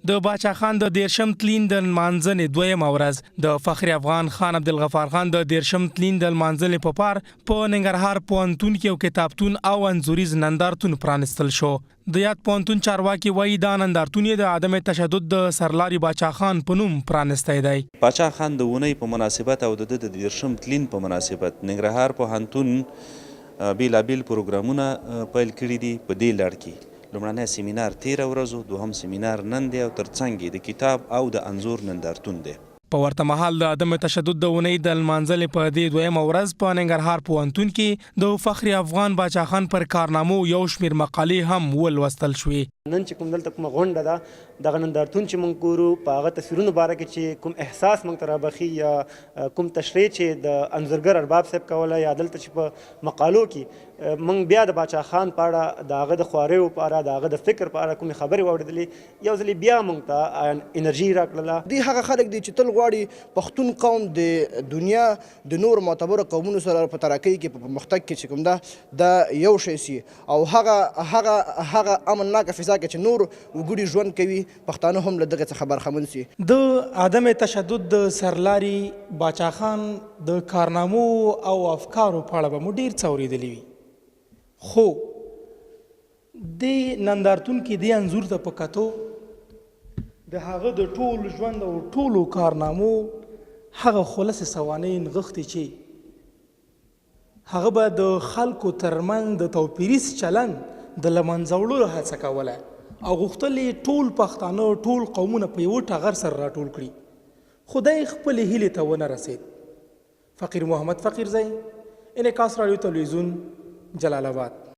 د باچا خان د 13 تلین د لمانځنې دویمه ورځ د فخر افغان خان عبدالغفار خان د 13 تلین د لمانځنې په پار په ننګرهار پوهنتون کې یو کتابتون او انځوریز نندارتون پرانستل شو. د یاد پوهنتون چارواکي وایي دا نندارتون د عدم تشدد د سرلاري باچا خان په نوم پرانستی دی. باچا خان د اونۍ په مناسبت او د 13 تلین په مناسبت ننګرهار پوهنتون بیلابیل پروګرامونه پیل کړي دي. په دې لړ کې لومړنی سیمینار 13 ورځو، دوهم سیمینار نن دی او ترڅنګ د کتاب او د انځور نندارتون دی. په ورته مهال د عدم تشدد د اونۍ د لمانځلې په دې دویمه ورځ په ننګرهار پوهنتون کې د فخر افغان باچا خان پر کارنامو یو شمېر مقالې هم ولوستل شوې. نن چې کوم دلته کومه غونډه ده دغه نندارتون چې موږ ګورو په هغه تصویرونو باره کې چې کوم احساس موږ ته رابخي یا کوم تشریح چې د انځورګر ارباب صاحب کوله یا دلته چې په مقالو کې موږ بیا د باچا خان په اړه د هغه د خواریو په اړه د هغه د فکر په اړه کومې خبرې واورېدلې یو ځلې بیا موږ ته انرژي راکړله. دوی هغه خلک دي چې تل غواړي پښتون قوم د دنیا د نور معتبرو قومونو سره په ترقۍ کې په پرمختګ کې چې کوم ده د یو شی سي او هغه امنناکه فضا کې چې نور وګړي ژوند کوي پښتانه هم له دغه څخه برخمن سي. د عدم تشدد د سرلاري باچا خان د کارنامو او افکارو په اړه به مو ډېر څه اورېدلي وي، خو د نندارتون کې دې انځور ته په کتو د هغه د ټول ژوند او ټولو کارنامو هغه خلص سوانح نغښتې چې هغه به د خلکو ترمنځ د توپیریز چلند د له منځه وړلو هڅه کوله او غوښتل یې ټول پښتانه ټول قومونه په یوه ټغر سره راټول کړي. خدای خپلې هیلې ته ونه رسېد. فقیر محمد فقیرزی، انعکاس راډیو تلویزیون، جلال آباد.